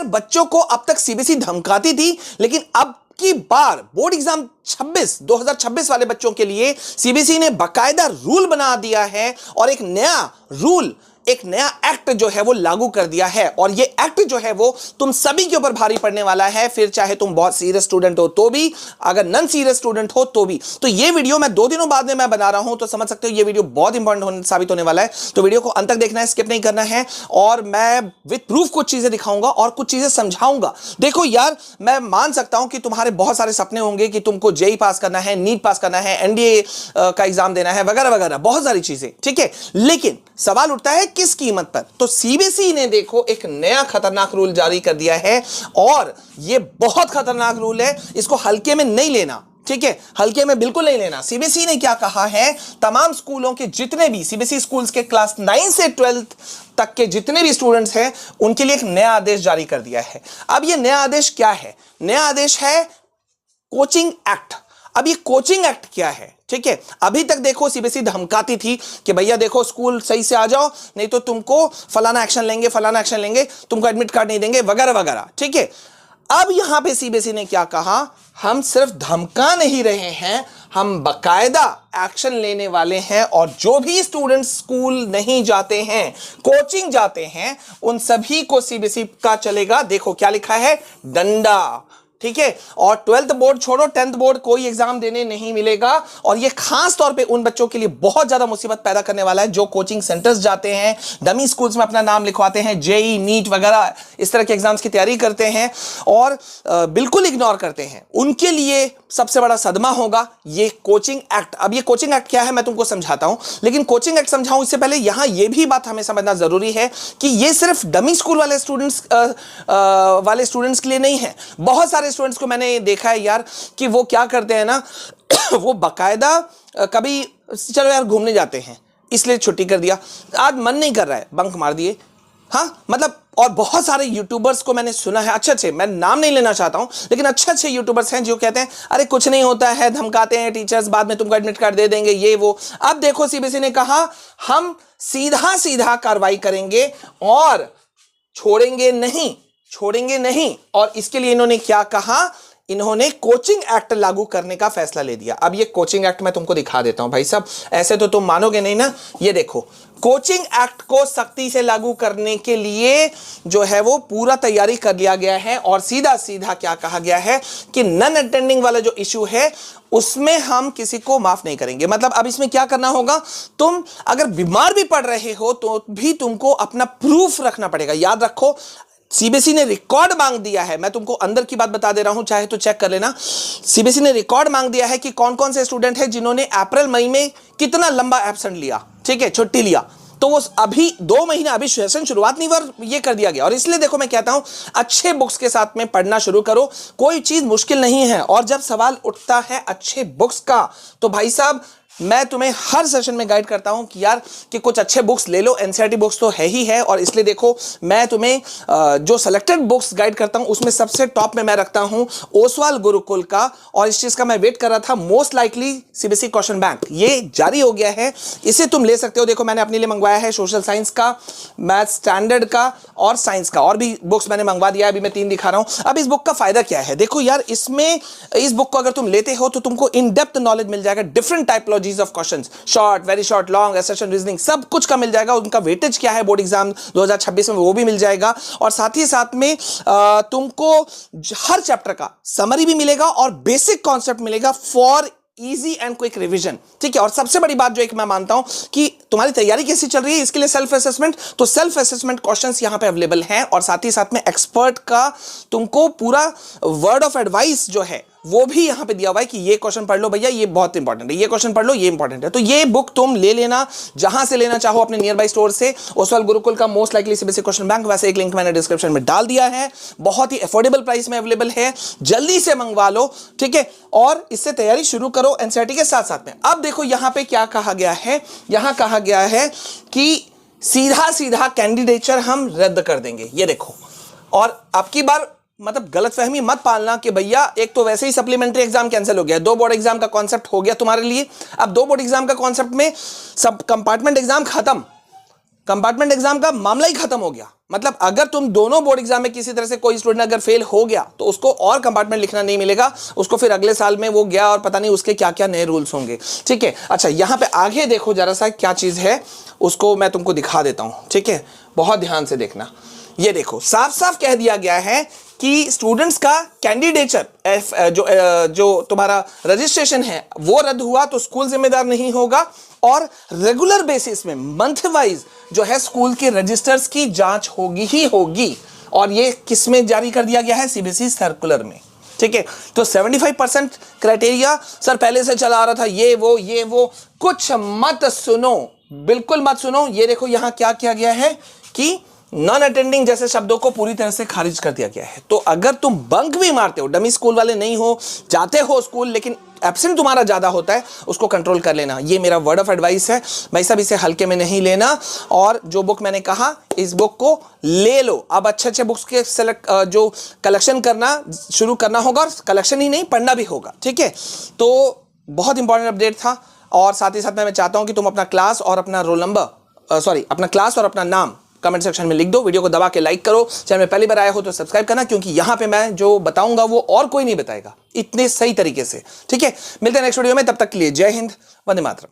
यार बच्चों को अब तक सीबीएसई धमकाती थी, लेकिन अब की बार बोर्ड एग्जाम 2026 वाले बच्चों के लिए सीबीएसई ने बाकायदा रूल बना दिया है और एक नया रूल, एक नया एक्ट जो है वो लागू कर दिया है। और ये एक्ट जो है वो तुम सभी के ऊपर भारी पड़ने वाला है, फिर चाहे तुम बहुत सीरियस स्टूडेंट हो तो भी, अगर नॉन सीरियस स्टूडेंट हो तो भी। तो ये वीडियो मैं 2 दिनों बाद में मैं बना रहा हूं, तो समझ सकते हो ये वीडियो बहुत इंपॉर्टेंट साबित होने वाला है। तो वीडियो को अंत तक देखना है, स्किप नहीं करना है, और मैं विद प्रूफ कुछ चीजें दिखाऊंगा और कुछ चीजें समझाऊंगा। देखो यार, मैं मान सकता हूं कि तुम्हारे बहुत सारे सपने होंगे कि तुमको जेई पास करना है, नीट पास करना है, एनडीए का एग्जाम देना है, वगैरह वगैरह, बहुत सारी चीजें, ठीक है। लेकिन सवाल उठता है किस कीमत पर। तो सीबीएसई ने देखो एक नया खतरनाक रूल जारी कर दिया है, और यह बहुत खतरनाक रूल है, इसको हल्के में नहीं लेना, ठीक है, हल्के में बिल्कुल नहीं लेना। सीबीएसई ने क्या कहा है, तमाम स्कूलों के जितने भी सीबीएसई स्कूल्स के क्लास 9 से 12 तक के जितने भी स्टूडेंट्स हैं, उनके लिए एक नया आदेश जारी कर दिया है। अब यह नया आदेश क्या है? नया आदेश है कोचिंग एक्ट। अब ये कोचिंग एक्ट क्या है, ठीक है। अभी तक देखो सीबीएसई धमकाती थी कि भैया देखो स्कूल सही से आ जाओ, नहीं तो तुमको फलाना एक्शन लेंगे, फलाना एक्शन लेंगे, तुमको एडमिट कार्ड नहीं देंगे, वगैरह वगैरह, ठीक है। अब यहां पे सीबीएसई ने क्या कहा, हम सिर्फ धमका नहीं रहे हैं, हम बकायदा एक्शन लेने वाले हैं, और जो भी स्टूडेंट स्कूल नहीं जाते हैं, कोचिंग जाते हैं, उन सभी को सीबीएसई का चलेगा, देखो क्या लिखा है, डंडा, ठीक है। और 12th बोर्ड छोड़ो, 10th बोर्ड कोई एग्जाम देने नहीं मिलेगा। और ये खास तौर पे उन बच्चों के लिए बहुत ज्यादा मुसीबत पैदा करने वाला है जो कोचिंग सेंटर्स जाते हैं, डमी स्कूल्स में अपना नाम लिखवाते हैं, जेई, नीट वगैरह इस तरह के एग्जाम्स की तैयारी करते हैं और बिल्कुल इग्नोर करते हैं। उनके लिए सबसे बड़ा सदमा होगा ये कोचिंग एक्ट। अब ये कोचिंग एक्ट क्या है मैं तुमको समझाता हूं, लेकिन कोचिंग एक्ट समझाऊं इससे पहले यहां ये भी बात हमें समझना जरूरी है कि ये सिर्फ डमी स्कूल वाले स्टूडेंट्स के लिए नहीं है। बहुत सारे स्टूडेंट्स को मैंने देखा है यार कि वो क्या करते हैं ना वो बाकायदा कभी चलो यार घूमने जाते हैं, इसलिए छुट्टी कर दिया, आज मन नहीं कर रहा है, बंक मार दिए, हाँ मतलब। और बहुत सारे यूट्यूबर्स को मैंने सुना है, अच्छे मैं नाम नहीं लेना चाहता हूं, लेकिन अच्छे यूट्यूबर्स हैं जो कहते हैं अरे कुछ नहीं होता है, धमकाते हैं टीचर्स, बाद में तुमको एडमिट कार्ड दे देंगे, ये वो। अब देखो सीबीएसई ने कहा हम सीधा कार्रवाई करेंगे और छोड़ेंगे नहीं। और इसके लिए इन्होंने क्या कहा, इन्होंने कोचिंग एक्ट लागू करने का फैसला ले दिया। अब ये कोचिंग एक्ट मैं तुमको दिखा देता हूं भाई साहब, ऐसे तो तुम मानोगे नहीं ना। ये देखो, कोचिंग एक्ट को सख्ती से लागू करने के लिए जो है वो पूरा तैयारी कर लिया गया है, और सीधा क्या कहा गया है कि नॉन अटेंडिंग वाला जो इश्यू है उसमें हम किसी को माफ नहीं करेंगे। मतलब अब इसमें क्या करना होगा, तुम अगर बीमार भी पड़ रहे हो तो भी तुमको अपना प्रूफ रखना पड़ेगा। याद रखो, सीबीएसई ने रिकॉर्ड मांग दिया है, मैं तुमको अंदर की बात बता दे रहा हूं, चाहे तो चेक कर लेना। सीबीएसई ने रिकॉर्ड मांग दिया है कि कौन कौन से स्टूडेंट हैं जिन्होंने अप्रैल मई में कितना लंबा एब्सेंट लिया, ठीक है, छुट्टी लिया। तो वो अभी 2 महीना, अभी सेशन शुरुआत नहीं हुआ, ये कर दिया गया। और इसलिए देखो मैं कहता हूं अच्छे बुक्स के साथ में पढ़ना शुरू करो, कोई चीज मुश्किल नहीं है। और जब सवाल उठता है अच्छे बुक्स का, तो भाई साहब मैं तुम्हें हर सेशन में गाइड करता हूं कि यार कि कुछ अच्छे बुक्स ले लो, एनसीईआरटी बुक्स तो है ही है। और इसलिए देखो मैं तुम्हें जो सिलेक्टेड बुक्स गाइड करता हूं उसमें सबसे टॉप में मैं रखता हूं ओसवाल गुरुकुल का। और इस चीज का मैं वेट कर रहा था, most likely CBSE question bank ये जारी हो गया है, इसे तुम ले सकते हो। देखो मैंने अपने लिए मंगवाया है सोशल साइंस का, मैथ स्टैंडर्ड का और साइंस का, और भी बुक्स मैंने मंगवा दिया है, अभी मैं 3 दिखा रहा हूं। अब इस बुक का फायदा क्या है, देखो यार इसमें इस बुक को अगर तुम लेते हो तो तुमको इन डेप्थ नॉलेज मिल जाएगा, different typology of questions, short, very short, long, assertion, reasoning, सब कुछ का मिल जाएगा। उनका वेटेज क्या है बोर्ड एग्जाम 2026 में वो भी मिल जाएगा। और साथ ही साथ में तुमको हर चैप्टर का समरी भी मिलेगा और बेसिक कॉन्सेप्ट मिलेगा for easy and quick revision, ठीक है। और सबसे बड़ी बात जो एक मैं मानता हूं कि तुम्हारी तैयारी कैसी चल रही है इसके लिए सेल्फ असेसमेंट, तो सेल्फ असेसमेंट क्वेश्चंस यहां पे अवेलेबल हैं। और साथ ही साथ में एक्सपर्ट का तुमको पूरा वर्ड ऑफ एडवाइस जो है वो भी यहां पे दिया हुआ है कि ये क्वेश्चन पढ़ लो भैया, ये बहुत इंपॉर्टेंट है, ये क्वेश्चन पढ़ लो, ये इंपॉर्टेंट है। तो ये बुक तुम ले लेना जहां से लेना चाहो अपने नियर बाई स्टोर से। ओसवाल गुरुकुल का most likely CBSE question bank, वैसे एक लिंक मैंने डिस्क्रिप्शन में डाल दिया है, बहुत ही अफोर्डेबल प्राइस में अवेलेबल है, जल्दी से मंगवा लो, ठीक है। और इससे तैयारी शुरू करो एनसीईआरटी के साथ साथ में। अब देखो यहां पे क्या कहा गया है, यहां कहा गया है कि सीधा कैंडिडेचर हम रद्द कर देंगे, ये देखो। और अब की बार मतलब गलतफहमी मत पालना कि भैया एक तो वैसे ही सप्लीमेंट्री एग्जाम कैंसिल हो गया, 2 बोर्ड एग्जाम का कॉन्सेप्ट हो गया तुम्हारे लिए। अब 2 बोर्ड एग्जाम का कॉन्सेप्ट में सब कंपार्टमेंट एग्जाम खत्म, कंपार्टमेंट एग्जाम का मामला ही खत्म हो गया। मतलब अगर तुम दोनों बोर्ड एग्जाम में किसी तरह से कोई स्टूडेंट अगर फेल हो गया तो उसको और कंपार्टमेंट लिखना नहीं मिलेगा, उसको फिर अगले साल में वो गया और पता नहीं उसके क्या क्या नए रूल्स होंगे। ठीक है, अच्छा यहां पे आगे देखो जरा सा क्या चीज है, उसको मैं तुमको दिखा देता हूं। ठीक है, बहुत ध्यान से देखना। ये देखो साफ साफ कह दिया गया है कि स्टूडेंट्स का कैंडिडेचर जो तुम्हारा रजिस्ट्रेशन है वो रद्द हुआ तो स्कूल जिम्मेदार नहीं होगा, और रेगुलर बेसिस में मंथ वाइज जो है स्कूल के रजिस्टर्स की जांच होगी ही होगी। और ये किस में जारी कर दिया गया है? सीबीएसई सर्कुलर में। ठीक है, तो 75% क्राइटेरिया सर पहले से चला आ रहा था, ये वो कुछ मत सुनो, बिल्कुल मत सुनो। ये देखो यहां क्या किया गया है कि नॉन अटेंडिंग जैसे शब्दों को पूरी तरह से खारिज कर दिया गया है। तो अगर तुम बंक भी मारते हो, डमी स्कूल वाले नहीं हो, जाते हो स्कूल लेकिन एब्सेंट तुम्हारा ज्यादा होता है, उसको कंट्रोल कर लेना। ये मेरा वर्ड ऑफ एडवाइस है भाई साहब, इसे हल्के में नहीं लेना। और जो बुक मैंने कहा इस बुक को ले लो। अब अच्छे बुक्स के जो कलेक्शन करना शुरू करना होगा, और कलेक्शन ही नहीं पढ़ना भी होगा। ठीक है, तो बहुत इंपॉर्टेंट अपडेट था। और साथ ही साथ मैं चाहता हूं कि तुम अपना क्लास और अपना रोल नंबर अपना क्लास और अपना नाम कमेंट सेक्शन में लिख दो। वीडियो को दबा के लाइक करो। चैनल में पहली बार आए हो तो सब्सक्राइब करना, क्योंकि यहां पे मैं जो बताऊंगा वो और कोई नहीं बताएगा इतने सही तरीके से। ठीक है, मिलते हैं नेक्स्ट वीडियो में, तब तक के लिए जय हिंद, वंदे मातरम।